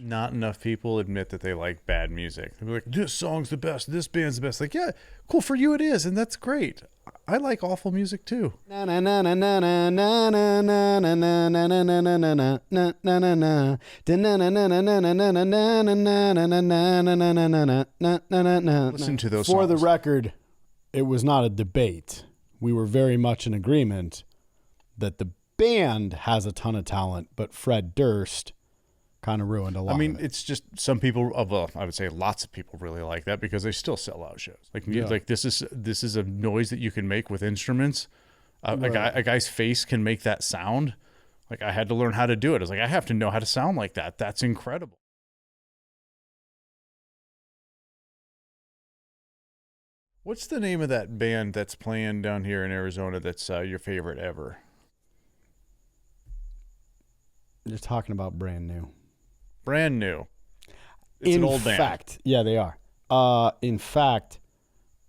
Not enough people admit that they like bad music. They're like, this song's the best, this band's the best. Like, yeah, cool for you it is, and that's great. I like awful music too. Listen to those songs. For the record, it was not a debate. We were very much in agreement that the band has a ton of talent, but Fred Durst kind of ruined a lot. I mean, of it. it's just some people, well, I would say lots of people really like that because they still sell out shows. Like this is a noise that you can make with instruments. A guy's face can make that sound. Like, I had to learn how to do it. I was like, I have to know how to sound like that. That's incredible. What's the name of that band that's playing down here in Arizona that's your favorite ever? You're talking about brand new. Brand new. It's an old band. In fact, yeah, they are. In fact,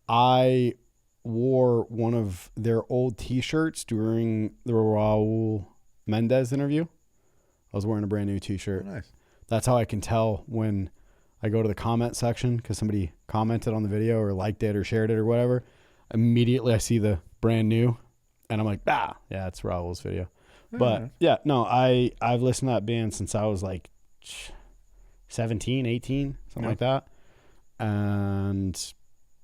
I wore one of their old T-shirts during the Raul Mendez interview. I was wearing a brand new T-shirt. Oh, nice. That's how I can tell when I go to the comment section because somebody commented on the video or liked it or shared it or whatever. Immediately I see the brand new and I'm like, yeah, it's Raul's video. But yeah, no, I've listened to that band since I was like 17, 18, something like that. And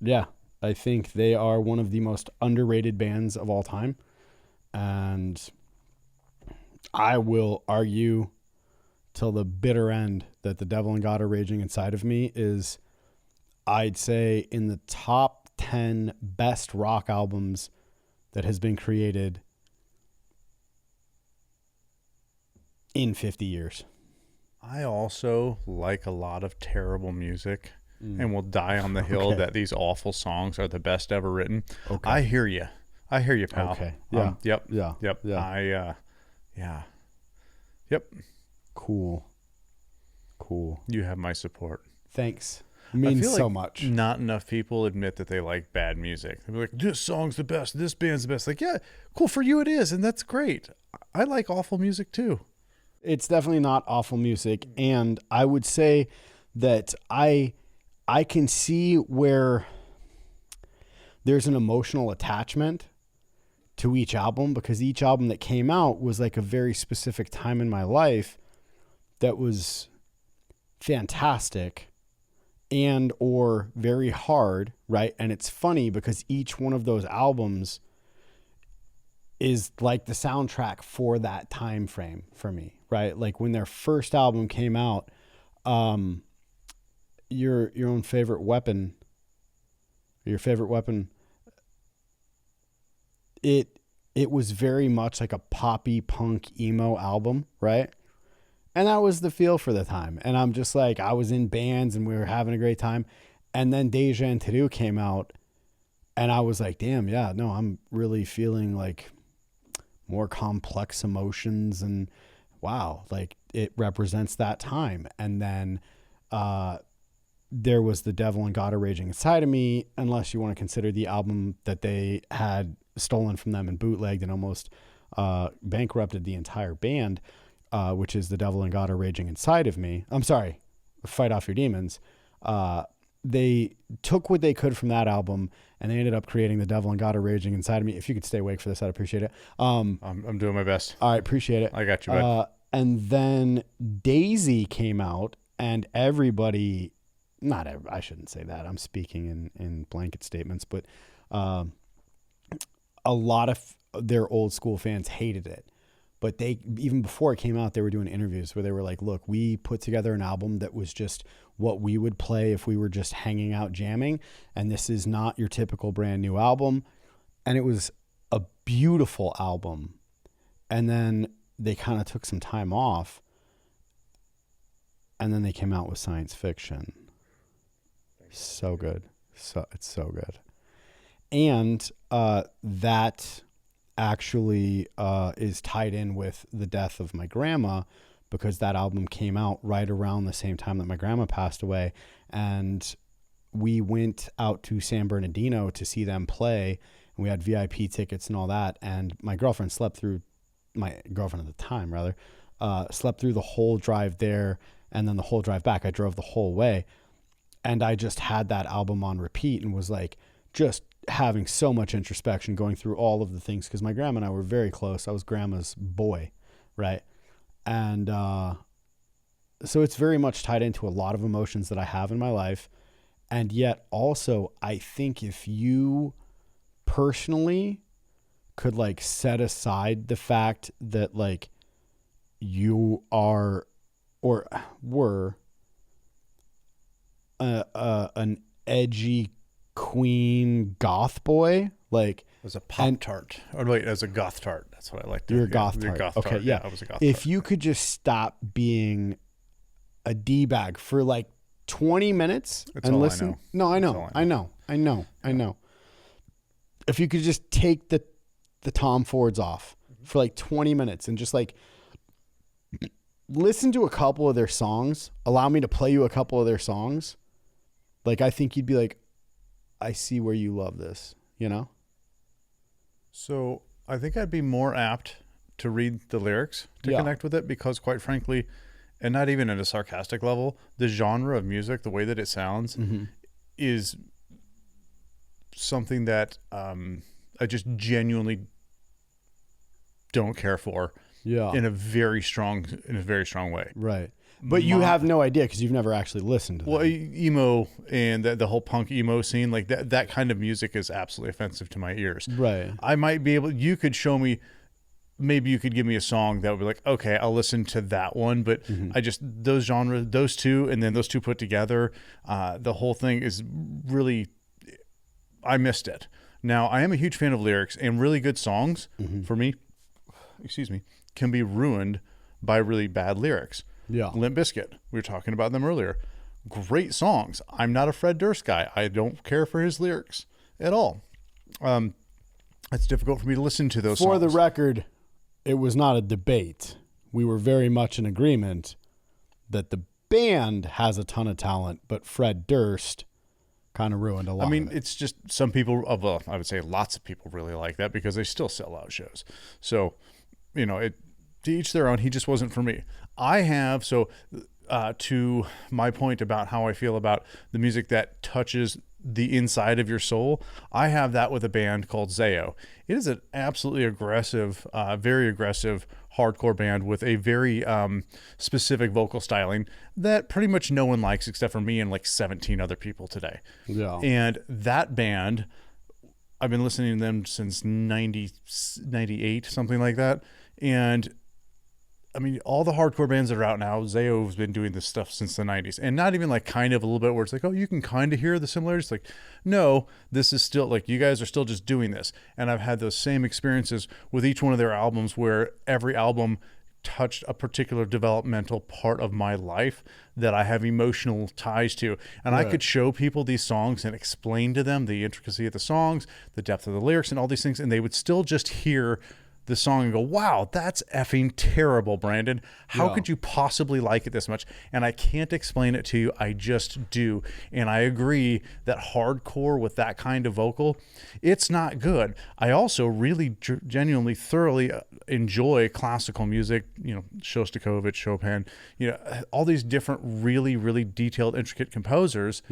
yeah, I think they are one of the most underrated bands of all time. And I will argue till the bitter end that The Devil and God Are Raging Inside of Me is, I'd say, in the top 10 best rock albums that has been created in 50 years. I also like a lot of terrible music and will die on the hill that these awful songs are the best ever written. Okay. I hear you, pal. Okay. Yeah. Yep. Yeah. Yep. Cool. You have my support. Thanks. It means so much. Not enough people admit that they like bad music. They're like, this song's the best, this band's the best. Like, yeah, cool for you it is, and that's great. I like awful music too. It's definitely not awful music, and I would say that I can see where there's an emotional attachment to each album because each album that came out was like a very specific time in my life that was fantastic and or very hard, right? And it's funny because each one of those albums is like the soundtrack for that time frame for me, right? Like when their first album came out, your own favorite weapon, it was very much like a poppy punk emo album, right? And that was the feel for the time. And I'm just like, I was in bands and we were having a great time. And then Deja and Tadu came out and I was like, damn, yeah, no, I'm really feeling like more complex emotions and wow, like it represents that time. And then, there was The Devil and God Are Raging Inside of Me, unless you want to consider the album that they had stolen from them and bootlegged and almost bankrupted the entire band, which is The Devil and God Are Raging Inside of Me. I'm sorry, Fight Off Your Demons. They took what they could from that album and they ended up creating The Devil and God Are Raging Inside of Me. If you could stay awake for this, I'd appreciate it. I'm doing my best. All right, appreciate it. I got you, bud. And then Daisy came out and everybody... I shouldn't say that. I'm speaking in blanket statements, but a lot of their old school fans hated it. But they, even before it came out, they were doing interviews where they were like, look, we put together an album that was just what we would play if we were just hanging out jamming. And this is not your typical brand new album. And it was a beautiful album. And then they kind of took some time off. And then they came out with Science Fiction. So good. It's so good. And that actually is tied in with the death of my grandma because that album came out right around the same time that my grandma passed away. And we went out to San Bernardino to see them play. And we had VIP tickets and all that. And my girlfriend at the time, slept through the whole drive there. And then the whole drive back, I drove the whole way. And I just had that album on repeat and was like just having so much introspection, going through all of the things. Because my grandma and I were very close. I was grandma's boy, right? And so it's very much tied into a lot of emotions that I have in my life. And yet also, I think if you personally could like set aside the fact that like you are or were an edgy queen goth boy, like as a pop tart, or wait, as a goth tart. That's what I like. You're a goth tart. Okay, yeah. I was a goth if tart. you could just stop being a D-bag for like 20 minutes and listen. No, I know. If you could just take the Tom Fords off for like 20 minutes and just like listen to a couple of their songs, allow me to play you a couple of their songs, like I think you'd be like, I see where you love this, you know? So I think I'd be more apt to read the lyrics to connect with it because, quite frankly, and not even at a sarcastic level, the genre of music, the way that it sounds, is something that I just genuinely don't care for. Yeah, in a very strong way. Right, but you have no idea because you've never actually listened to them. Well, emo and the whole punk emo scene, like that kind of music is absolutely offensive to my ears. Right. I might be able. You could show me. Maybe you could give me a song that would be like, okay, I'll listen to that one. But I just, those genres, those two, and then those two put together, the whole thing is really, I missed it. Now, I am a huge fan of lyrics, and really good songs for me, can be ruined by really bad lyrics. Yeah. Limp Bizkit, we were talking about them earlier. Great songs. I'm not a Fred Durst guy. I don't care for his lyrics at all. It's difficult for me to listen to those songs. For the record, it was not a debate. We were very much in agreement that the band has a ton of talent, but Fred Durst kind of ruined a lot. I mean, it's just some people, well, I would say lots of people really like that because they still sell out shows. So, you know, to each their own. He just wasn't for me. I have, to my point about how I feel about the music that touches the inside of your soul, I have that with a band called Zayo. It is an absolutely aggressive, very aggressive hardcore band with a very specific vocal styling that pretty much no one likes except for me and like 17 other people today. Yeah. And that band, I've been listening to them since 98, something like that. And I mean, all the hardcore bands that are out now, Zayo has been doing this stuff since the 90s. And not even like kind of a little bit where it's like, oh, you can kind of hear the similarities. Like, no, this is still like, you guys are still just doing this. And I've had those same experiences with each one of their albums where every album touched a particular developmental part of my life that I have emotional ties to. And I could show people these songs and explain to them the intricacy of the songs, the depth of the lyrics and all these things. And they would still just hear the song and go, wow, that's effing terrible, Brandon. How could you possibly like it this much? And I can't explain it to you. I just do. And I agree that hardcore with that kind of vocal, it's not good. I also really genuinely thoroughly enjoy classical music, you know, Shostakovich, Chopin, you know, all these different really, really detailed, intricate composers.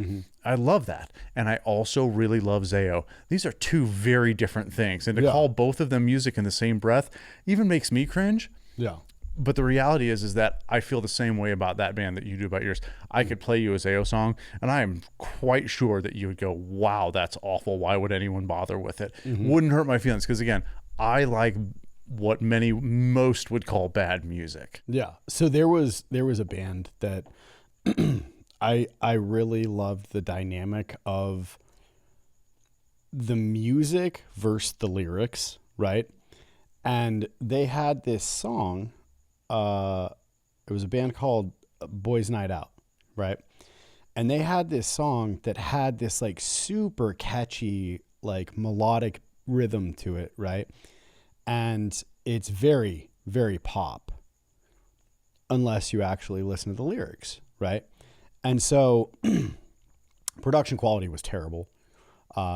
I love that. And I also really love Zayo. These are two very different things. And to call both of them music in the same breath even makes me cringe. Yeah. But the reality is that I feel the same way about that band that you do about yours. I could play you a Zayo song, and I am quite sure that you would go, wow, that's awful. Why would anyone bother with it? Wouldn't hurt my feelings. Because again, I like what most would call bad music. Yeah. So there was a band that I really loved the dynamic of the music versus the lyrics, right? And they had this song, it was a band called Boys Night Out, right? And they had this song that had this like super catchy, like melodic rhythm to it, right? And it's very, very pop unless you actually listen to the lyrics, right? And so production quality was terrible.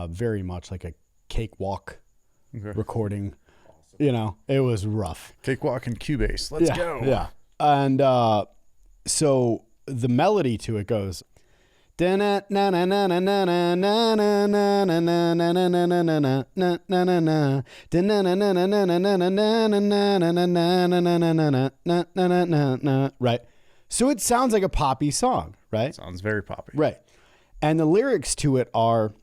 Very much like a cakewalk recording. Awesome. You know, it was rough. Cakewalk and Cubase. Let's go. Yeah. And so the melody to it goes. Right. So it sounds like a poppy song, right? Sounds very poppy. Right. And the lyrics to it are,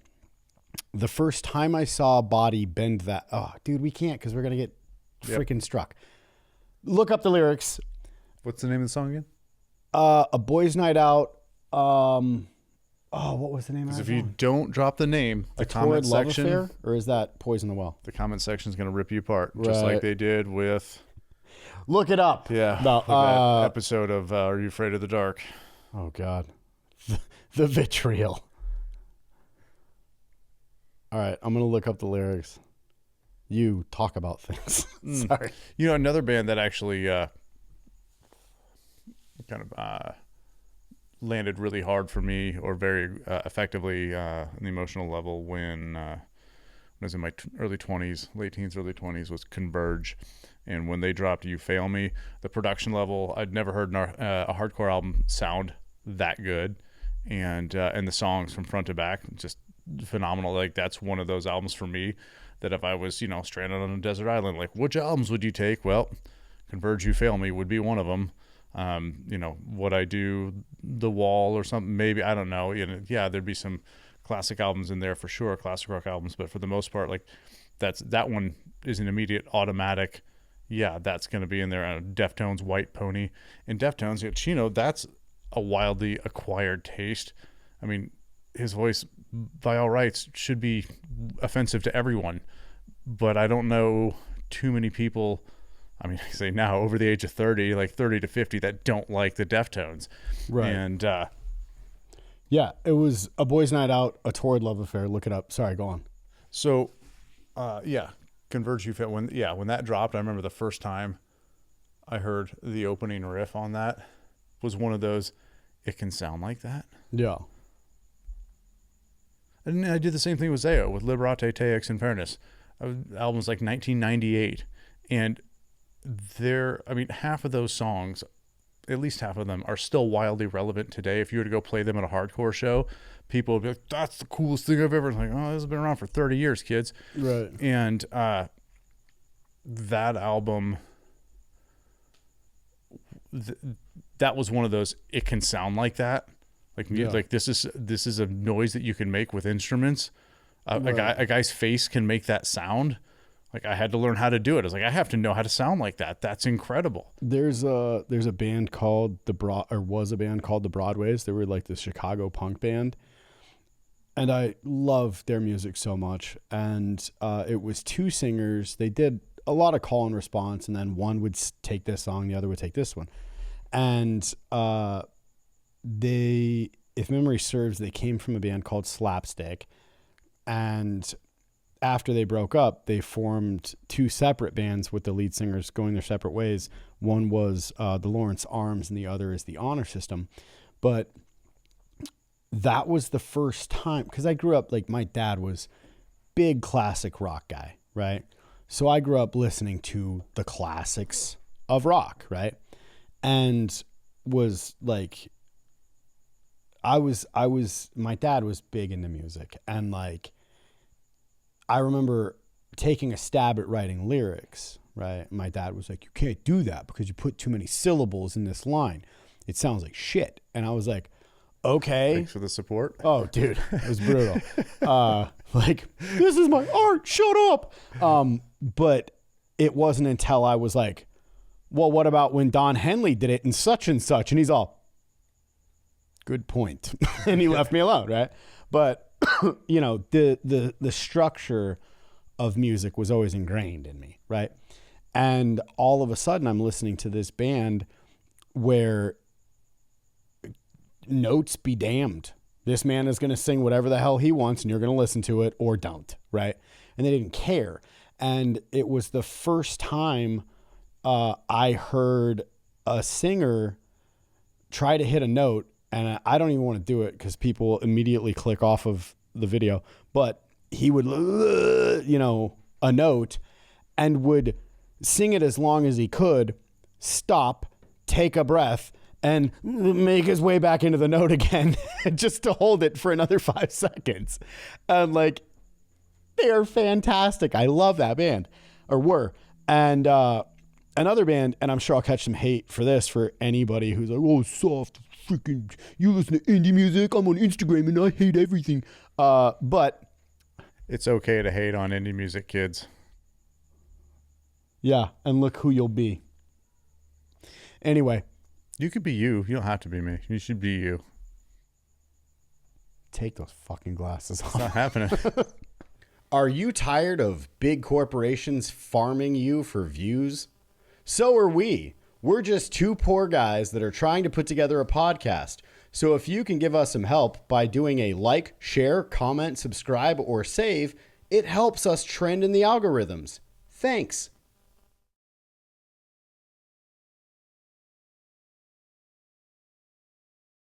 the first time I saw a body bend that. Oh, dude, we can't because we're going to get freaking struck. Look up the lyrics. What's the name of the song again? A Boys' Night Out. What was the name of it? Because if you don't drop the name, the comment section. Affair, or is that Poison the Well? The comment section is going to rip you apart, just like they did with. Look it up. Yeah. That episode of Are You Afraid of the Dark? Oh, God. The vitriol. All right. I'm going to look up the lyrics. You talk about things. Sorry. You know, another band that actually kind of landed really hard for me, or very effectively on the emotional level, when I was in my early 20s, late teens, early 20s, was Converge. And when they dropped You Fail Me, the production level, I'd never heard a hardcore album sound that good. And the songs from front to back, just phenomenal. Like, that's one of those albums for me that if I was, stranded on a desert island, like, which albums would you take? Well, Converge, You Fail Me would be one of them. Would I do The Wall or something? Maybe, I don't know. Yeah, there'd be some classic albums in there for sure, classic rock albums, but for the most part, like, that one is an immediate automatic. Yeah, that's going to be in there. Deftones, White Pony. And Deftones, Chino, that's a wildly acquired taste. I mean, his voice, by all rights, should be offensive to everyone. But I don't know too many people, I mean, I say now, over the age of 30, like 30 to 50, that don't like the Deftones. Right. And yeah, it was A Boys' Night Out, A Torrid Love Affair. Look it up. Sorry, go on. So, Converge, You Fail. When that dropped, I remember the first time I heard the opening riff on that was one of those, it can sound like that. Yeah. And I did the same thing with Zao, with Liberate Te Ex Infernus. Albums like 1998. And half of those songs, at least half of them, are still wildly relevant today. If you were to go play them at a hardcore show, people would be like, that's the coolest thing I've ever. Like, oh, this has been around for 30 years, kids. Right. And that album, that was one of those, it can sound like that. Like, like this is a noise that you can make with instruments. A guy's face can make that sound. Like, I had to learn how to do it. I was like, I have to know how to sound like that. That's incredible. There's a band called was a band called the Broadways. They were like this Chicago punk band, and I love their music so much. And it was two singers. They did a lot of call and response, and then one would take this song, the other would take this one. And they, if memory serves, they came from a band called Slapstick, and after they broke up, they formed two separate bands with the lead singers going their separate ways. One was the Lawrence Arms, and the other is the Honor System. But that was the first time, because I grew up, like, my dad was big classic rock guy, right? So I grew up listening to the classics of rock, right? And was like, my dad was big into music, and like, I remember taking a stab at writing lyrics, right? My dad was like, you can't do that because you put too many syllables in this line. It sounds like shit. And I was like, okay. Thanks for the support. Oh, dude, it was brutal. Like, this is my art. Shut up. But it wasn't until I was like, well, what about when Don Henley did it in such and such? And he's all, good point. And he left me alone, right? But the structure of music was always ingrained in me, right? And all of a sudden I'm listening to this band where notes be damned. This man is going to sing whatever the hell he wants, and you're going to listen to it or don't, right? And they didn't care. And it was the first time I heard a singer try to hit a note, and I don't even want to do it because people immediately click off of the video, but he would, a note, and would sing it as long as he could, stop, take a breath, and make his way back into the note again just to hold it for another 5 seconds. And like, they are fantastic. I love that band, or were. And another band, and I'm sure I'll catch some hate for this for anybody who's like, oh, soft, freaking, you listen to indie music, I'm on Instagram and I hate everything. But it's okay to hate on indie music, kids. Yeah, and look who you'll be. Anyway. You could be you. You don't have to be me. You should be you. Take those fucking glasses off. It's not happening. Are you tired of big corporations farming you for views? So are we. We're just two poor guys that are trying to put together a podcast. So if you can give us some help by doing a like, share, comment, subscribe, or save, it helps us trend in the algorithms. Thanks.